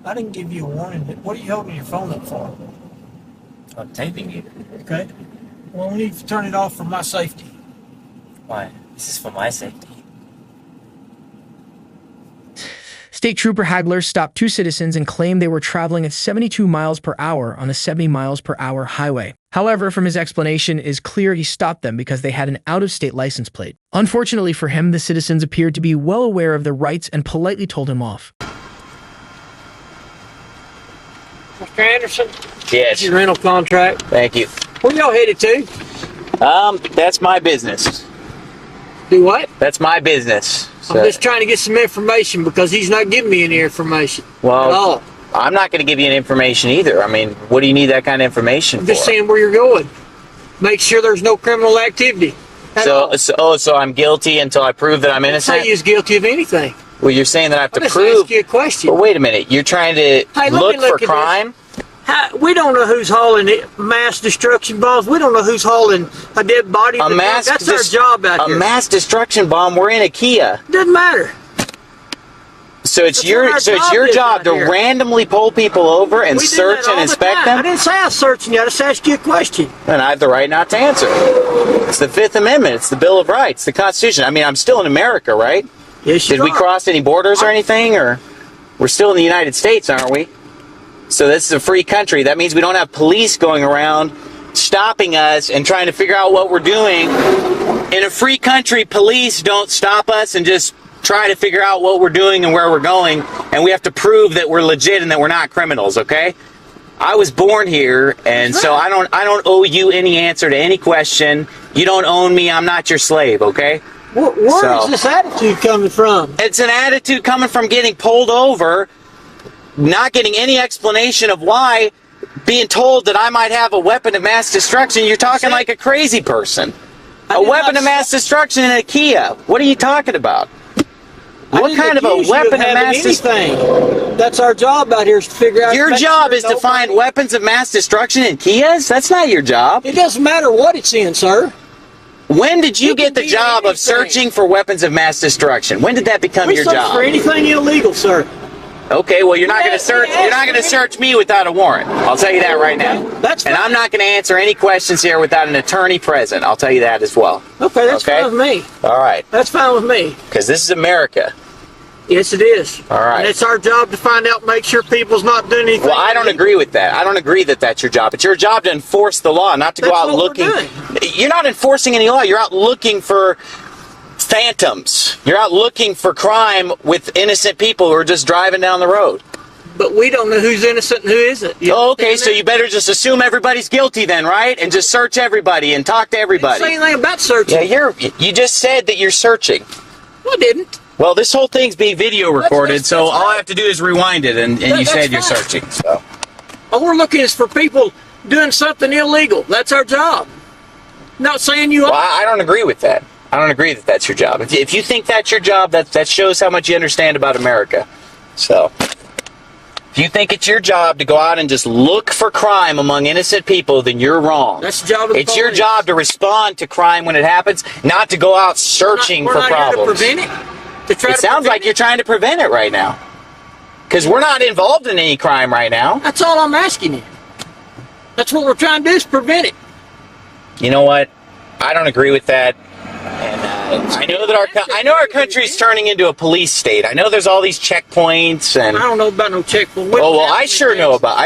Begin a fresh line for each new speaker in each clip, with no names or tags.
I didn't give you a warning. What are you holding your phone up for?
I'm taping you.
Okay. Well, we need to turn it off for my safety.
Why? This is for my safety.
State Trooper Hagler stopped two citizens and claimed they were traveling at 72 miles per hour on a 70 miles per hour highway. However, from his explanation, it is clear he stopped them because they had an out-of-state license plate. Unfortunately for him, the citizens appeared to be well aware of their rights and politely told him off.
Mr. Anderson?
Yes.
This is your rental contract.
Thank you.
Where y'all headed to?
That's my business.
Do what?
That's my business. So,
I'm just trying to get some information because he's not giving me any information at all.
well, I'm not going to give you any information either. I mean, what do you need that kind of information
I'm
for?
just saying where you're going. Make sure there's no criminal activity.
So I'm guilty until I prove that I'm
I
innocent?
say he's guilty of anything.
Well, you're saying that I have to
I just
prove...
asked you a question.
But wait a minute. You're trying to
Hey, let
look
me look
for
at
crime?
We don't know who's hauling mass destruction bombs. We don't know who's hauling a dead body. That's our job out here.
A mass destruction bomb. We're in a Kia.
Doesn't matter.
So it's
That's
your
what our
your
job is
job
out
to
here.
randomly pull people over and
We do
search
that all
and
the
inspect
time. I
them?
didn't say I was searching you. I just asked you a question.
And I have the right not to answer. It's the Fifth Amendment. It's the Bill of Rights, the Constitution. I mean, I'm still in America, right?
Yes, you
Did we cross any borders or anything? Or we're still in the United States, aren't we? So this is a free country. That means we don't have police going around stopping us and trying to figure out what we're doing. In a free country, police don't stop us and just try to figure out what we're doing and where we're going, and we have to prove that we're legit and that we're not criminals, okay? I was born here, and so I don't owe you any answer to any question. You don't own me. I'm not your slave, okay?
Where is this attitude coming from?
It's an attitude coming from getting pulled over, not getting any explanation of why, being told that I might have a weapon of mass destruction. You're talking like a crazy person. A weapon of mass destruction in a Kia. What are you talking about? What kind of a weapon of mass destruction?
That's our job out here is to figure out.
Your job is to find weapons of mass destruction in Kias? That's not your job.
It doesn't matter what it's in, sir.
When did you get the job of searching for weapons of mass destruction? When did that become your
We search
job?
for anything illegal, sir.
Okay, well you're not going to search. You're not going to search me without a warrant. I'll tell you that right now.
That's fine.
And I'm not going to answer any questions here without an attorney present. I'll tell you that as well.
Okay, that's fine with me.
All right.
That's fine with me.
Because this is America.
Yes, it is.
All right.
And it's our job to find out, make sure people's not doing anything.
Well, I don't agree with that. I don't agree that that's your job. It's your job to enforce the law, not to go out looking. You're not enforcing any law. You're out looking for phantoms. You're out looking for crime with innocent people who are just driving down the road.
But we don't know who's innocent and who isn't.
Oh, okay, so you better just assume everybody's guilty then, right? And just search everybody and talk to everybody.
I didn't say anything about searching.
Yeah, you just said that you're searching.
I didn't.
Well, this whole thing's being video recorded, so all I have to do is rewind it, and you said you're searching. So.
All we're looking is for people doing something illegal. That's our job. Not saying you are.
Well, I don't agree with that. I don't agree that that's your job. If you think that's your job, that shows how much you understand about America. So, if you think it's your job to go out and just look for crime among innocent people, then you're wrong.
That's the job of the
It's your
police.
job to respond to crime when it happens, not to go out searching for problems.
We're not here to prevent it.
It sounds like you're trying to prevent it right now. Because we're not involved in any crime right now.
That's all I'm asking you. That's what we're trying to do is prevent it.
You know what? I don't agree with that. And I know that our country's turning into a police state. I know there's all these checkpoints and
I don't know about no checkpoint.
Oh well, I sure know about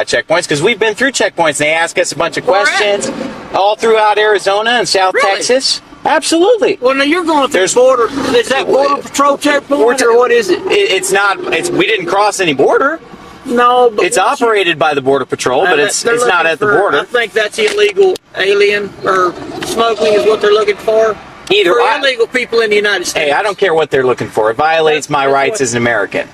checkpoints because we've been through checkpoints. And they ask us a bunch of questions all throughout Arizona and South Texas. Absolutely.
Well, now you're going through the border. Is that border patrol checkpoint or what is it?
It's not. We didn't cross any border.
No, but
it's operated by the border patrol, but it's not at the border.
I think that's illegal alien or smuggling is what they're looking for.
Either
for illegal people in the United States.
Hey, I don't care what they're looking for. It violates my rights as an American.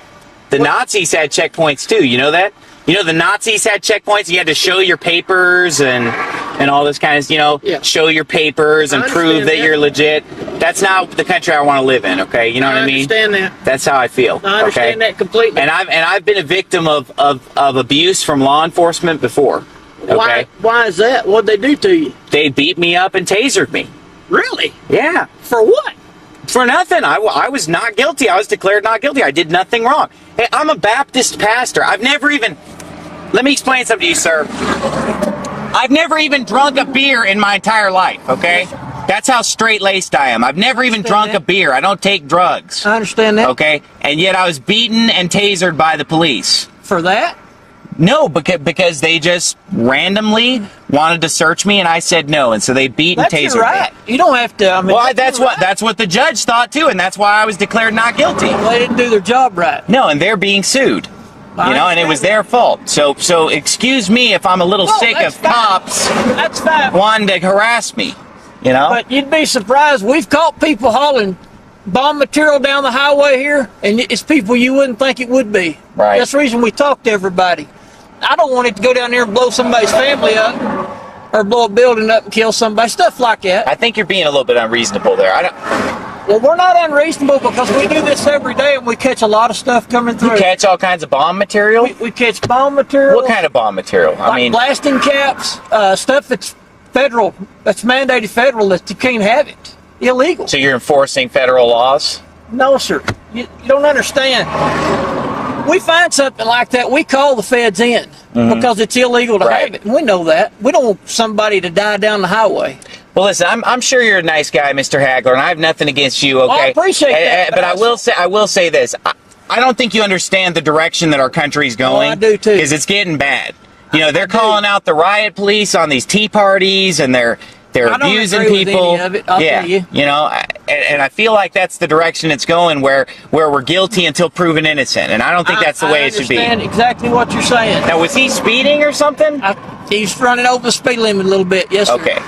The Nazis had checkpoints too. You know that? You know the Nazis had checkpoints. You had to show your papers and all this kind of, show your papers and prove that you're legit. That's not the country I want to live in. Okay, you know what I mean?
I understand that.
That's how I feel.
I understand that completely.
And I've been a victim of abuse from law enforcement before. Okay.
Why is that? What'd they do to you?
They beat me up and tasered me.
Really?
Yeah.
For what?
For nothing. I was not guilty. I was declared not guilty. I did nothing wrong. Hey, I'm a Baptist pastor. I've never even... Let me explain something to you, sir. I've never even drunk a beer in my entire life, okay? That's how straight-laced I am. I've never even drunk a beer. I don't take drugs.
I understand that.
Okay? And yet I was beaten and tasered by the police.
For that?
No, because they just randomly wanted to search me, and I said no, and so they beat and tasered me.
Right. You don't have to. I mean,
Well, that's what the judge thought too, and that's why I was declared not guilty.
Well, they didn't do their job right.
No, and they're being sued. You know, and it was their fault. So excuse me if I'm a little sick of cops
That's fine.
wanting to harass me. You know?
But you'd be surprised. We've caught people hauling bomb material down the highway here, and it's people you wouldn't think it would be.
Right.
That's the reason we talk to everybody. I don't want it to go down there and blow somebody's family up, or blow a building up and kill somebody. Stuff like that.
I think you're being a little bit unreasonable there.
Well, we're not unreasonable because we do this every day, and we catch a lot of stuff coming through.
You catch all kinds of bomb material?
We catch bomb material.
What kind of bomb material? I mean,
blasting caps, stuff that's federal, that's mandated federal, that you can't have it. Illegal.
so you're enforcing federal laws?
No, sir. You don't understand. We find something like that, we call the feds in because it's illegal to have it. And we know that. We don't want somebody to die down the highway.
Well, listen, I'm sure you're a nice guy, Mr. Hagler, and I have nothing against you, okay?
Well, I appreciate that.
But I will say this. I don't think you understand the direction that our country's going.
Well, I do too.
Because it's getting bad. You know, they're calling out the riot police on these tea parties, and they're abusing people.
With any of it, I'll tell you.
You know, and I feel like that's the direction it's going, where we're guilty until proven innocent, and I don't think that's the way it should be.
I understand exactly what you're saying.
Now, was he speeding or something?
He's running over the speed limit a little bit, yes, sir.
Okay.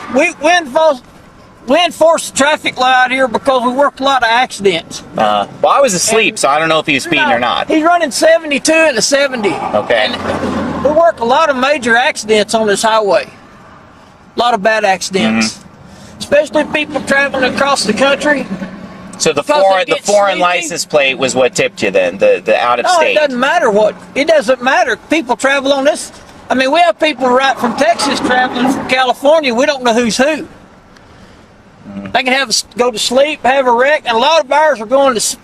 We enforce the traffic law out here because we work a lot of accidents.
Well, I was asleep, so I don't know if he was speeding or not.
He's running 72 and a 70.
Okay.
And we work a lot of major accidents on this highway. A lot of bad accidents. Especially people traveling across the country.
So the foreign license plate was what tipped you then, the out of state.
No, it doesn't matter what. It doesn't matter. People travel on this. I mean, we have people right from Texas traveling from California. We don't know who's who. They can go to sleep, have a wreck, and a lot of ours are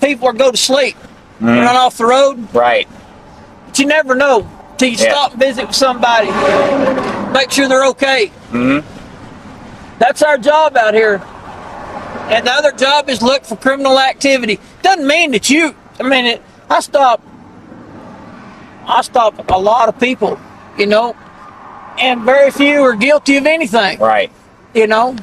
people go to sleep, run off the road.
Right.
But you never know till you stop and visit with somebody, make sure they're okay. That's our job out here. And the other job is look for criminal activity. Doesn't mean that I stop a lot of people, you know, and very few are guilty of anything.
Right.
You know,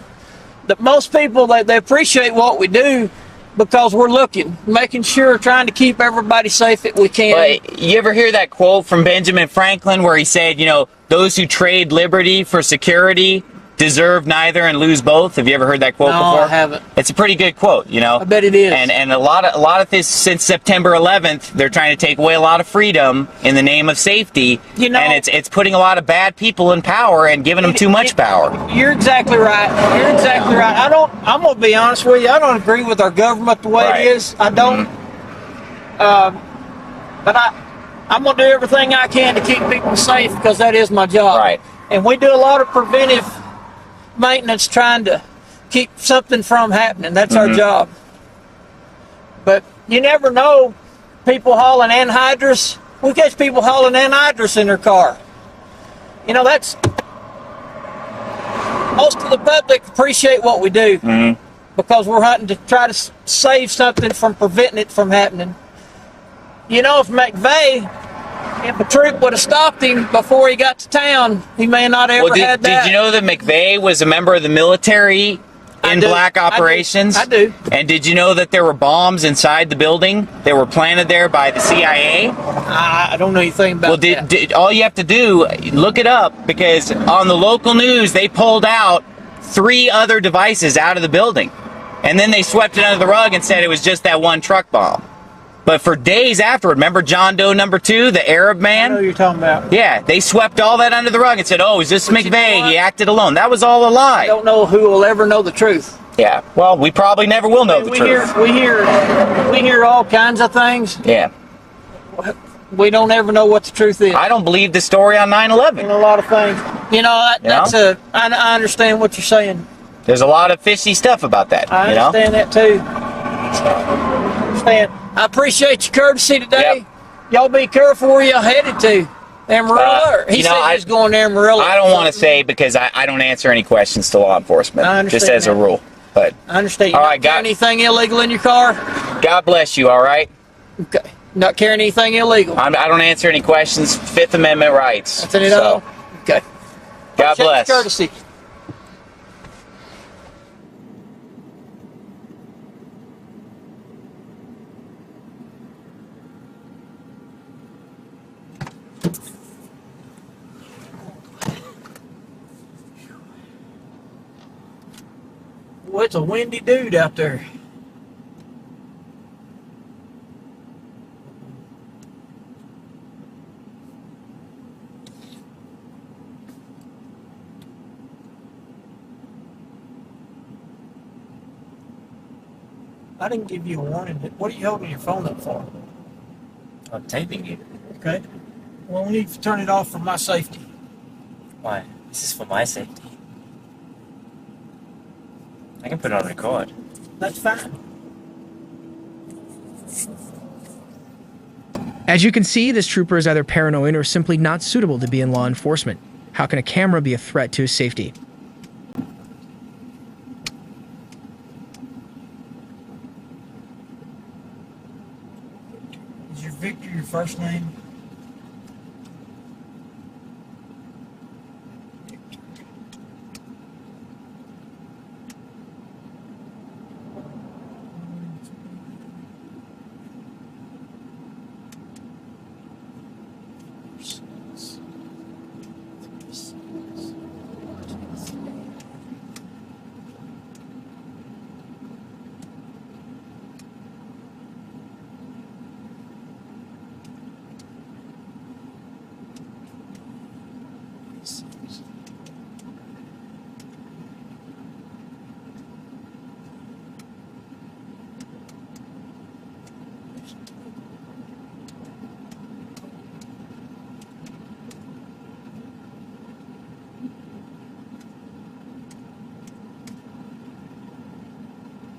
that most people, they appreciate what we do because we're looking, making sure, trying to keep everybody safe that we can.
But you ever hear that quote from Benjamin Franklin where he said, you know, those who trade liberty for security deserve neither and lose both? Have you ever heard that quote before?
No, I haven't.
It's a pretty good quote, you know.
I bet it is.
And a lot of this, since September 11th, they're trying to take away a lot of freedom in the name of safety.
You know,
and it's putting a lot of bad people in power and giving them too much power.
You're exactly right. You're exactly right. I'm gonna be honest with you. I don't agree with our government the way it is. I don't. But I'm gonna do everything I can to keep people safe because that is my job.
Right.
And we do a lot of preventive maintenance trying to keep something from happening. That's our job. But you never know. People hauling anhydrous. We catch people hauling anhydrous in their car. You know, that's most of the public appreciate what we do because we're hunting to try to save something from preventing it from happening. You know, if a troop would have stopped him before he got to town, he may not have ever had that.
Did you know that McVeigh was a member of the military in black operations?
I do.
And did you know that there were bombs inside the building that were planted there by the CIA?
I don't know anything about that.
All you have to do, look it up, because on the local news, they pulled out 3 other devices out of the building. And then they swept it under the rug and said it was just that one truck bomb. But for days afterward, remember John Doe number 2, the Arab man?
I know who you're talking about.
Yeah, they swept all that under the rug and said, oh, it's just McVeigh, he acted alone. That was all a lie.
I don't know who will ever know the truth.
Yeah, well, we probably never will know the truth.
We hear all kinds of things.
Yeah.
We don't ever know what the truth is.
I don't believe the story on 9/11.
In a lot of things. You know, I understand what you're saying.
There's a lot of fishy stuff about that.
I understand that too. Understand? I appreciate your courtesy today.
Yep.
Y'all be careful where y'all headed to. Amarillo. He
you know,
said he was going to Amarillo.
I don't want to say because I don't answer any questions to law enforcement.
I understand
just as a
that.
rule. But
I understand. You
all
not
right,
carrying anything illegal in your car?
God bless you. All right.
Okay. Not carrying anything illegal?
I don't answer any questions. Fifth Amendment rights.
That's it all? Okay.
God
Appreciate your
bless.
courtesy. Well, it's a windy dude out there. I didn't give you a warning. What are you holding your phone up for?
I'm taping it.
Okay. Well, we need to turn it off for my safety.
Why? This is for my safety. I can put it on record.
That's fine.
As you can see, this trooper is either paranoid or simply not suitable to be in law enforcement. How can a camera be a threat to his safety?
Is your Victor your first name?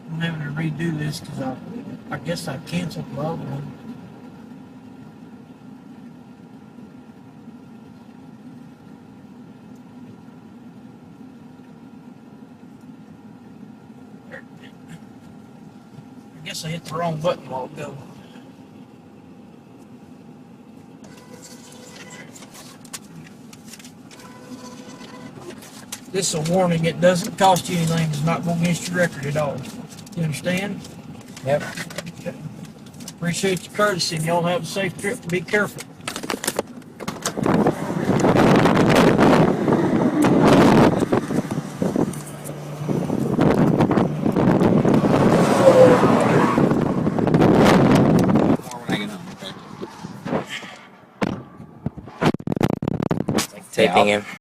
I'm having to redo this because I guess I canceled the other one. I guess I hit the wrong button a while ago. This is a warning. It doesn't cost you anything. It's not going against your record at all. You understand?
Yep.
Okay. Appreciate your courtesy, and y'all have a safe trip. Be careful.
Taping him.